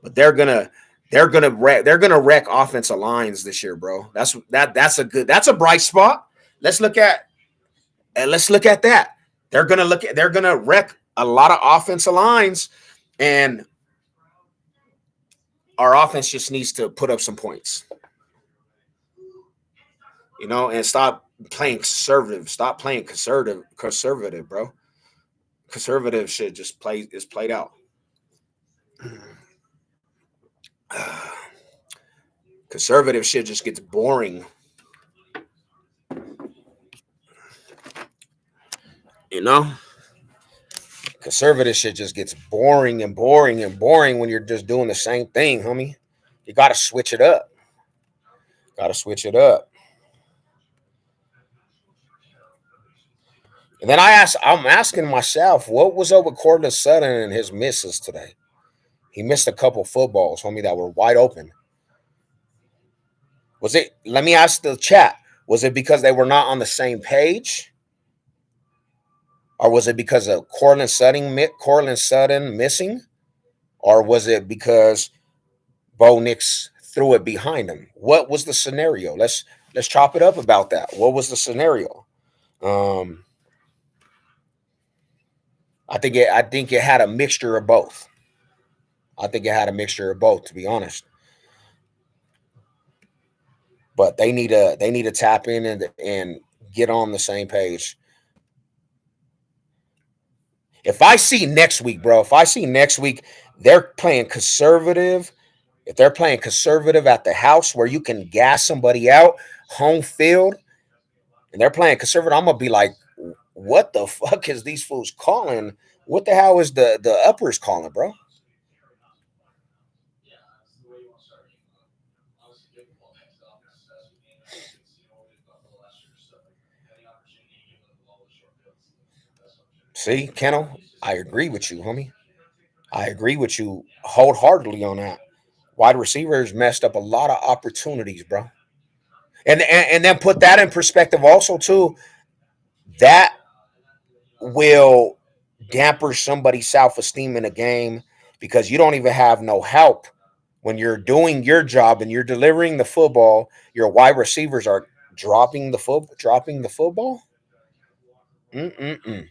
but they're gonna wreck offensive lines this year, bro. That's a bright spot. Let's look at let's look at that. They're gonna wreck a lot of offensive lines, and our offense just needs to put up some points, and stop playing conservative. Stop playing conservative, bro. Conservative shit just is played out. Conservative shit just gets boring. You know? Conservative shit just gets boring and boring and boring when you're just doing the same thing, homie. You gotta switch it up. Gotta switch it up. And then I'm asking myself, what was up with Cortland Sutton and his misses today? He missed a couple footballs, homie, that were wide open. Let me ask the chat, was it because they were not on the same page? Or was it because of Cortland Sutton missing? Or was it because Bo Nix threw it behind him? What was the scenario? Let's chop it up about that. What was the scenario? Um, I think it had a mixture of both. I think it had a mixture of both, to be honest. But they need to tap in and get on the same page. If I see next week, bro, if I see next week they're playing conservative, if they're playing conservative at the house where you can gas somebody out, home field, and they're playing conservative, I'm gonna be like, what the fuck is these fools calling? What the hell is the uppers calling, bro? See, Kennel, I agree with you, homie. I agree with you wholeheartedly on that. Wide receivers messed up a lot of opportunities, bro. And then put that in perspective also too. That will damper somebody's self-esteem in a game because you don't even have no help when you're doing your job and you're delivering the football. Your wide receivers are dropping the football. Mm-mm-mm.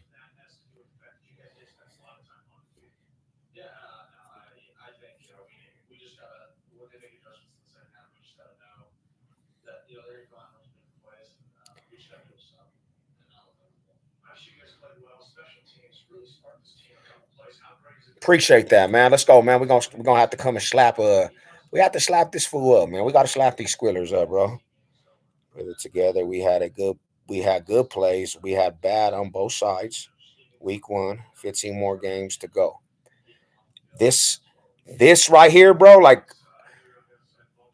Appreciate that, man. Let's go, man. We're gonna have to come and slap. We have to slap this fool up, man. We got to slap these squillers up, bro. Put it together. We had good plays. We had bad on both sides. Week one, 15 more games to go. This this right here, bro, like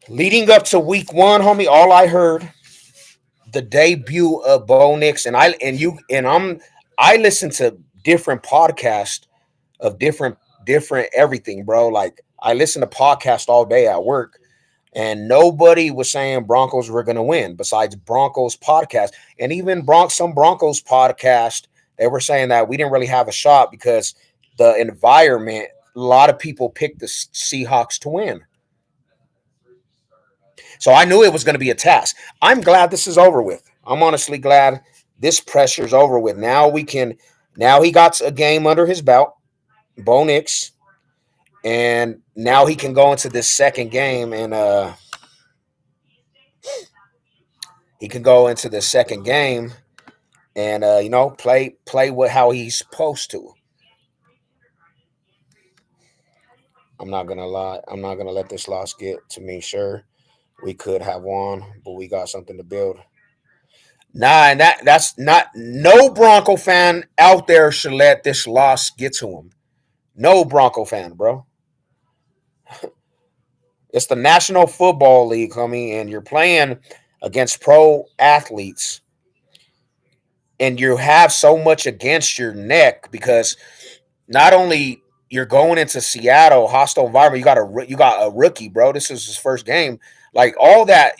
leading up to week one, homie, all I heard the debut of Bo Nix, I listen to different podcasts of different everything, bro. Like I listen to podcasts all day at work, and nobody was saying Broncos were going to win besides Broncos podcast, and even some Broncos podcast, they were saying that we didn't really have a shot because the environment. A lot of people picked the Seahawks to win, so I knew it was going to be a task. I'm glad this is over with. I'm honestly glad this pressure's over with. Now we can. Now he got a game under his belt, Bo Nix, And now he can go into this second game and he can go into the second game and play with how he's supposed to. I'm not gonna lie. I'm not gonna let this loss get to me. Sure, we could have won, but we got something to build. Nah, and that's not no Bronco fan out there should let this loss get to him. No Bronco fan, bro. It's the National Football League, homie, and you're playing against pro athletes, and you have so much against your neck because not only you're going into Seattle, hostile environment. You got a rookie, bro. This is his first game. Like all that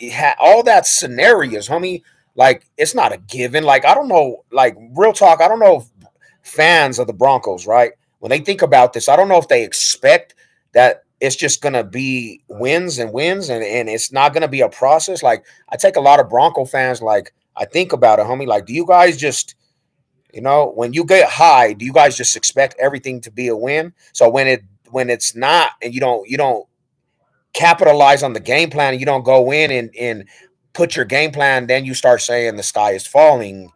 scenarios, homie. Like it's not a given. Like I don't know. Like real talk, I don't know if fans of the Broncos, right? When they think about this, I don't know if they expect that it's just gonna be wins and wins, and it's not gonna be a process. Like I take a lot of Bronco fans. Like I think about it, homie. Like, do you guys just when you get high, do you guys just expect everything to be a win? So when it's not, and you don't capitalize on the game plan, and you don't go in and put your game plan, then you start saying the sky is falling.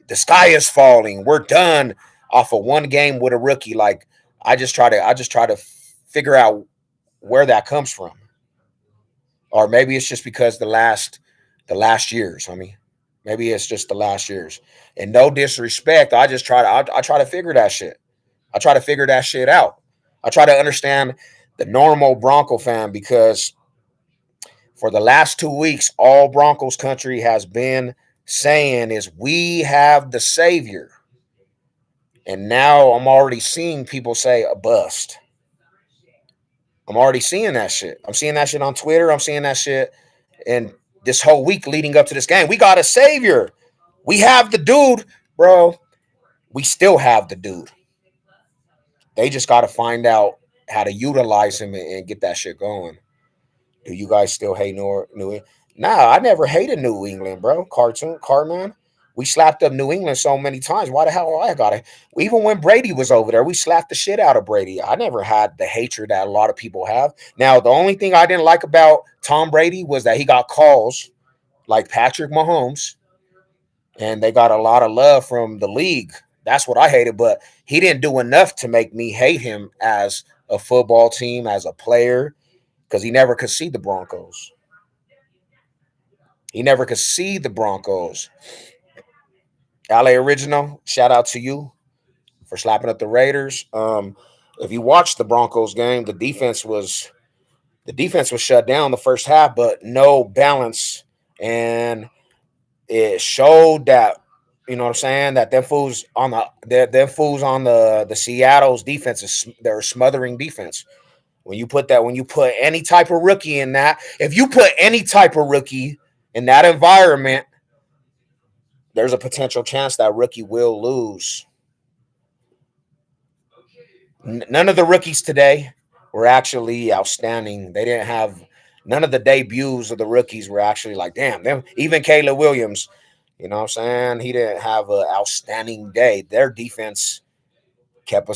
The sky is falling. We're done off of one game with a rookie. Like I just try to figure out where that comes from, or maybe it's just because the last years. I mean, maybe it's just the last years. And no disrespect, I try to figure that shit. I try to figure that shit out. I try to understand the normal Bronco fan because for the last 2 weeks, all Broncos country has been saying is we have the savior. And now I'm already seeing people say a bust. I'm already seeing that shit. I'm seeing that shit on Twitter. I'm seeing that shit and this whole week leading up to this game. We got a savior. We have the dude, bro. We still have the dude. They just got to find out how to utilize him and get that shit going. Do you guys still hate New England? Nah, I never hated New England, bro. Carman. We slapped up New England so many times. Why the hell I got it? Even when Brady was over there, we slapped the shit out of Brady. I never had the hatred that a lot of people have. Now, the only thing I didn't like about Tom Brady was that he got calls like Patrick Mahomes, and they got a lot of love from the league. That's what I hated, but he didn't do enough to make me hate him as a football team, as a player, because he never could see the Broncos. He never could see the Broncos. LA Original, shout out to you for slapping up the Raiders. If you watched the Broncos game, the defense was shut down the first half, but no balance, and it showed that what I'm saying, that them fools on the Seattle's defense they're smothering defense. When you put any type of rookie in that, if you put any type of rookie in that environment, there's a potential chance that rookie will lose. None of the rookies today were actually outstanding. They didn't have none of the debuts of the rookies were actually like, damn, them. Even Caleb Williams, you know what I'm saying? He didn't have an outstanding day. Their defense kept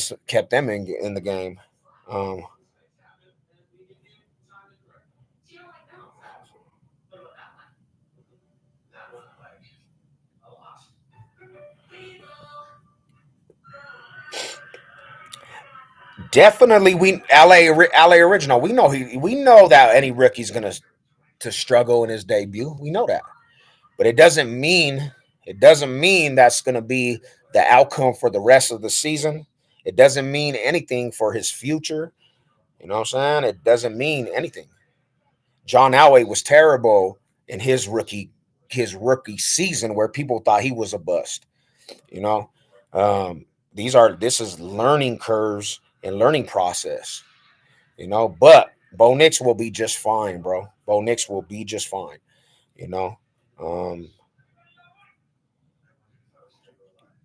them in the game. Um, Definitely, we LA original. We know that any rookie's gonna to struggle in his debut. We know that. But it doesn't mean that's going to be the outcome for the rest of the season. It doesn't mean anything for his future. You know what I'm saying? It doesn't mean anything. John Elway was terrible in his rookie season where people thought he was a bust. You know, this is learning curves and learning process. But Bo Nix will be just fine, bro. Bo Nix will be just fine. You know, um,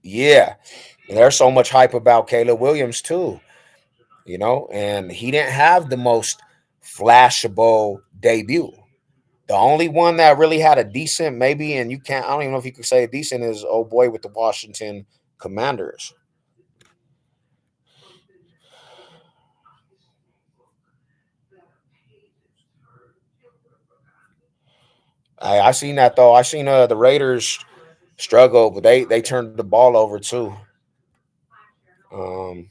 yeah. And there's so much hype about Caleb Williams too, and he didn't have the most flashable debut. The only one that really had a decent, maybe, and I don't even know if you could say decent, is old boy with the Washington Commanders. I seen that though. I seen the Raiders struggle, but they turned the ball over too. Um,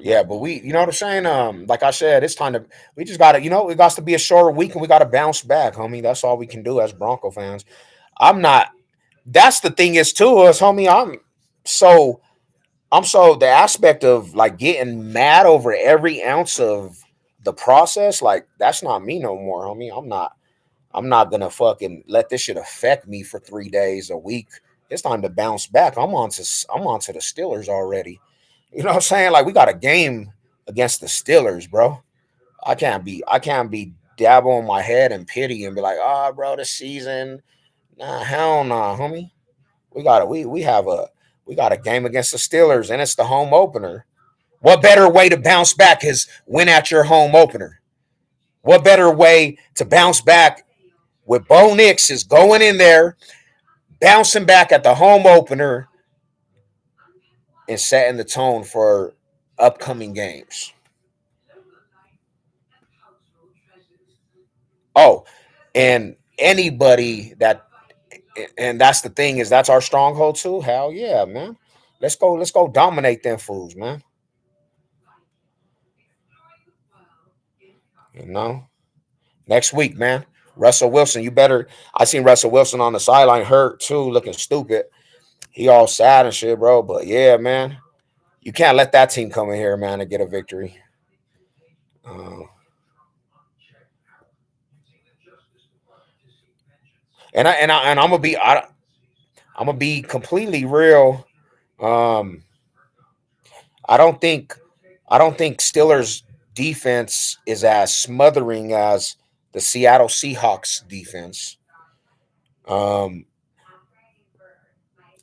yeah, but you know what I'm saying? Like I said, it's time to, we just gotta, it got to be a shorter week and we gotta bounce back, homie. That's all we can do as Bronco fans. I'm not, that's the thing is too, us, homie. So, the aspect of like getting mad over every ounce of the process, like that's not me no more, homie. I'm not gonna fucking let this shit affect me for 3 days a week. It's time to bounce back. I'm on to the Steelers already. You know what I'm saying? Like we got a game against the Steelers, bro. I can't be dabbling my head in pity and be like, oh bro, this season. Nah, hell nah, homie. We got a game against the Steelers and it's the home opener. What better way to bounce back is win at your home opener? What better way to bounce back with Bo Nix is going in there, bouncing back at the home opener, and setting the tone for upcoming games. Oh, and anybody that, and that's the thing is that's our stronghold too. Hell yeah, man. Let's go dominate them fools, man. You know? Next week, man. Russell Wilson, you better. I seen Russell Wilson on the sideline hurt too, looking stupid. He all sad and shit, bro. But yeah, man, you can't let that team come in here, man, and get a victory. Uh, and I'm gonna be completely real. Um, I don't think I don't think Steelers defense is as smothering as the Seattle Seahawks defense. Um,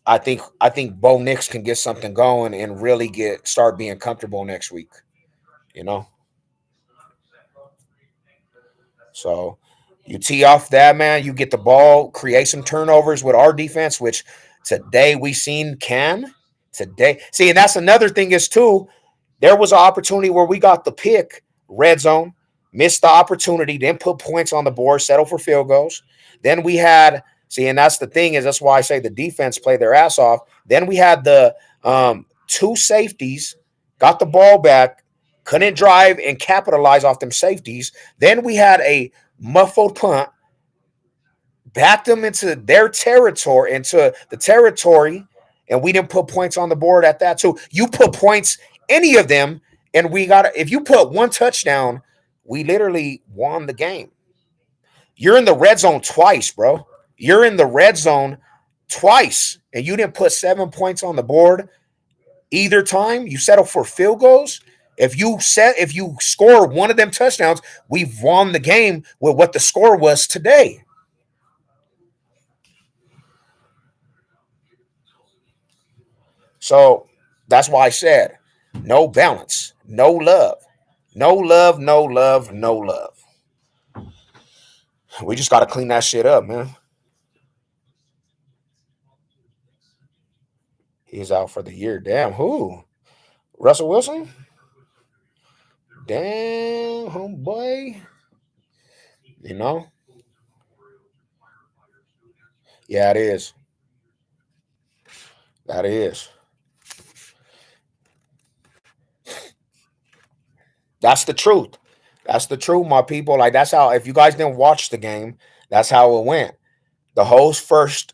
I think Bo Nix can get something going and really get start being comfortable next week. You know, so you tee off that, man. You get the ball, create some turnovers with our defense, which today we seen can. Today, see, and that's another thing is too. There was an opportunity where we got the pick, red zone, missed the opportunity, didn't put points on the board, settle for field goals. Then we had, see, and that's the thing is that's why I say the defense played their ass off. Then we had the two safeties, got the ball back, couldn't drive and capitalize off them safeties. Then we had a muffled punt, backed them into their territory, into the territory, and we didn't put points on the board at that too. You put points, any of them, and we got. If you put one touchdown, we literally won the game. You're in the red zone twice, bro. You're in the red zone twice, and you didn't put 7 points on the board either time. You settle for field goals. If you score one of them touchdowns, we've won the game with what the score was today. So that's why I said no balance, no love, no love, no love, no love. We just got to clean that shit up, man. He's out for the year. Damn, who? Russell Wilson? Damn, homeboy. You know? Yeah, it is. That is. That's the truth. That's the truth, my people. Like that's how. If you guys didn't watch the game, that's how it went. The whole first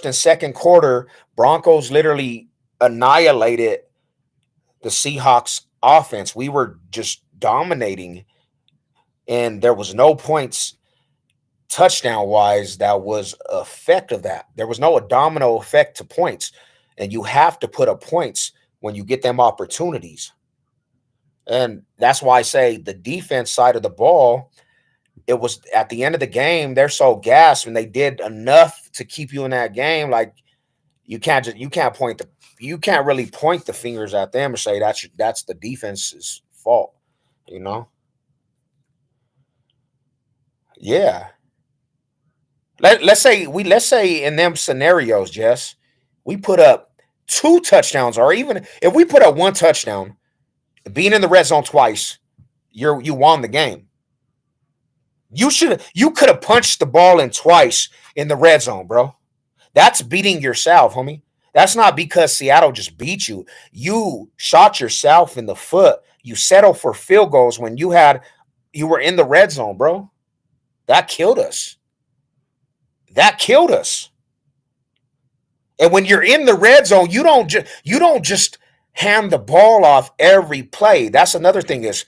and second quarter, Broncos literally annihilated the Seahawks offense. We were just dominating, and there was no points touchdown wise that was effect of that. There was no domino effect to points, and you have to put up points when you get them opportunities. And that's why I say the defense side of the ball, it was at the end of the game, they're so gassed and they did enough to keep you in that game. Like you can't really point the fingers at them and say that's the defense's fault, you know? Yeah. Let's say in them scenarios, Jess, we put up 2 touchdowns, or even if we put up 1 touchdown, being in the red zone twice, you won the game. You could have punched the ball in twice in the red zone, bro. That's beating yourself, homie. That's not because Seattle just beat you. You shot yourself in the foot. You settled for field goals when you were in the red zone, bro. That killed us. That killed us. And when you're in the red zone, you don't just hand the ball off every play. That's another thing is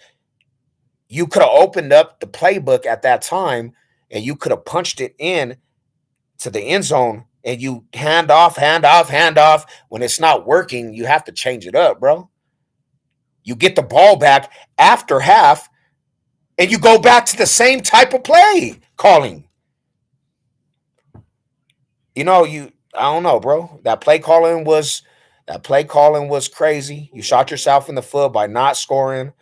you could have opened up the playbook at that time and you could have punched it in to the end zone and you hand off, hand off, hand off. When it's not working, you have to change it up, bro. You get the ball back after half and you go back to the same type of play calling. I don't know, bro. That play calling was crazy. You shot yourself in the foot by not scoring.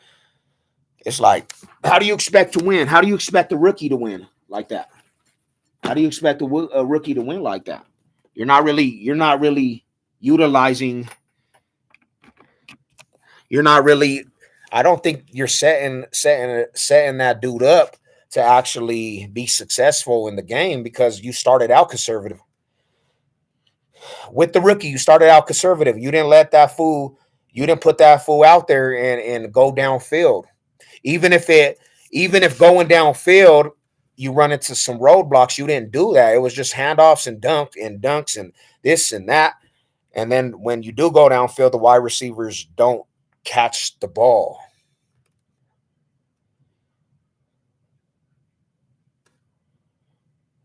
It's like, how do you expect to win? How do you expect a rookie to win like that? How do you expect a rookie to win like that? You're not really utilizing. You're not really. I don't think you're setting that dude up to actually be successful in the game because you started out conservative with the rookie. You started out conservative. You didn't let that fool. You didn't put that fool out there and go downfield. Even if it, even if going downfield, you run into some roadblocks. You didn't do that. It was just handoffs and dunks and this and that. And then when you do go downfield, the wide receivers don't catch the ball.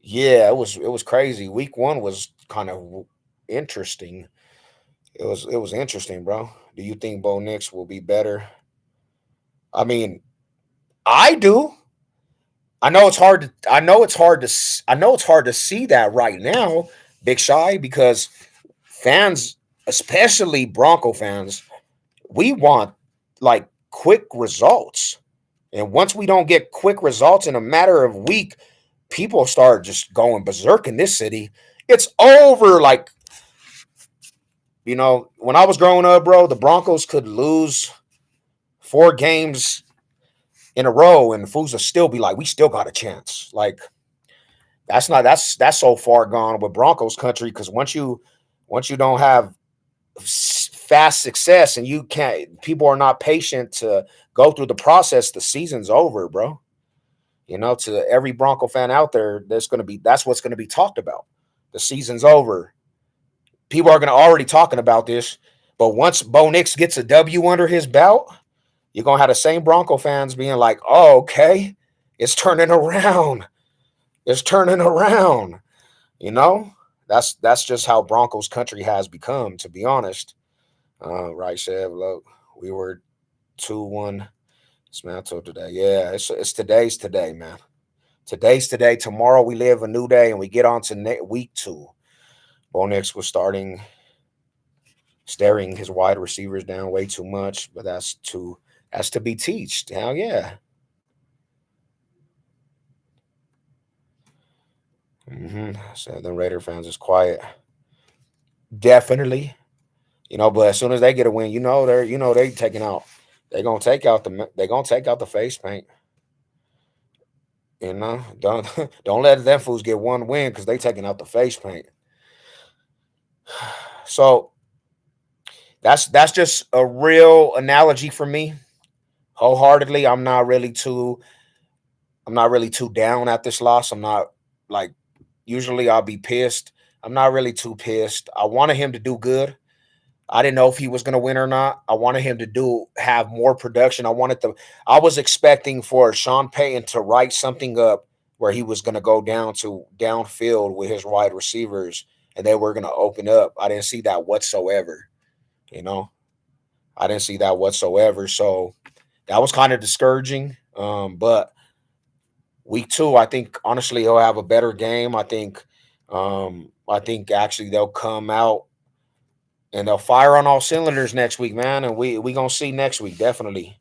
Yeah, it was crazy. Week 1 was kind of interesting. It was interesting, bro. Do you think Bo Nix will be better? I mean, I do. I know it's hard to see that right now, Big Shy, because fans, especially Bronco fans, we want like quick results. And once we don't get quick results in a matter of week, people start just going berserk in this city. It's over. Like, when I was growing up, bro, the Broncos could lose 4 games in a row and the fools will still be like, we still got a chance. Like, that's so far gone with Broncos country because once you don't have fast success and you can't, people are not patient to go through the process, the season's over, bro. To every Bronco fan out there, that's what's gonna be talked about. The season's over. People are gonna already talking about this, but once Bo Nix gets a W under his belt, you're gonna have the same Bronco fans being like, "Oh, okay, it's turning around. It's turning around." You know, that's just how Broncos country has become. To be honest, right, Chev? Look, we were 2-1 dismantled today. Yeah, it's today's today, man. Today's today. Tomorrow we live a new day and we get on to week 2. Bo Nix was staring his wide receivers down way too much, but that's to be teached. Hell yeah. So the Raider fans is quiet. Definitely. But as soon as they get a win, they taking out. They gonna take out the face paint. Don't don't let them fools get one win because they taking out the face paint. So that's just a real analogy for me. Wholeheartedly, I'm not really too down at this loss. I'm not like usually I'll be pissed. I'm not really too pissed. I wanted him to do good. I didn't know if he was going to win or not. I wanted him to have more production. I was expecting for Sean Payton to write something up where he was going to go downfield with his wide receivers and they were going to open up. I didn't see that whatsoever. You know, I didn't see that whatsoever. So that was kind of discouraging. But week 2, I think honestly he'll have a better game. I think actually they'll come out and they'll fire on all cylinders next week, man. And we gonna see next week definitely.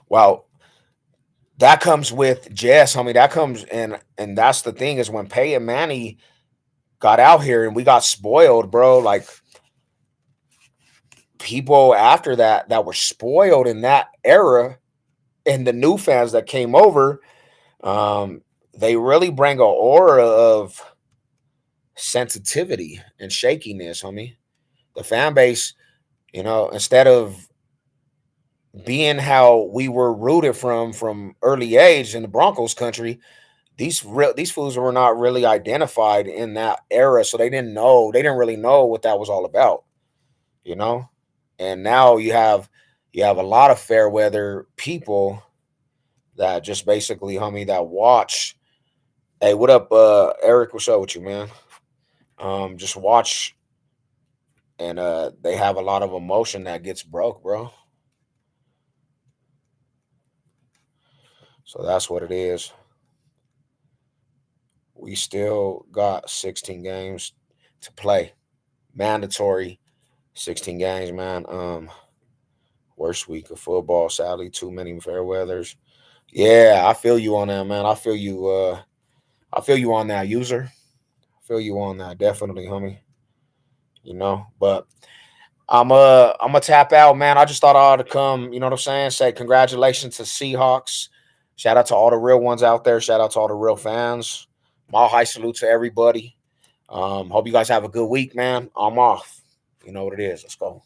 Wow. that comes with Jess, homie. That comes and that's the thing is when Peyton Manny got out here and we got spoiled, bro. Like people after that were spoiled in that era, and the new fans that came over, um, they really bring a aura of sensitivity and shakiness, homie. The fan base, instead of being how we were rooted from early age in the Broncos country, these fools were not really identified in that era, so they didn't really know what that was all about, you know. And now you have a lot of fair weather people that just basically, homie, that watch. Hey, what up, Eric? What's up with you, man? Just watch, and they have a lot of emotion that gets broke, bro. So that's what it is. We still got 16 games to play, mandatory 16 games, man. Worst week of football, sadly, too many fair weathers. Yeah, I feel you on that, man. I feel you. I feel you on that, user. I feel you on that, definitely, homie. But I'm gonna tap out, man. I just thought I ought to come. You know what I'm saying? Say congratulations to Seahawks. Shout out to all the real ones out there. Shout out to all the real fans. Mile high salute to everybody. Hope you guys have a good week, man. I'm off. You know what it is. Let's go.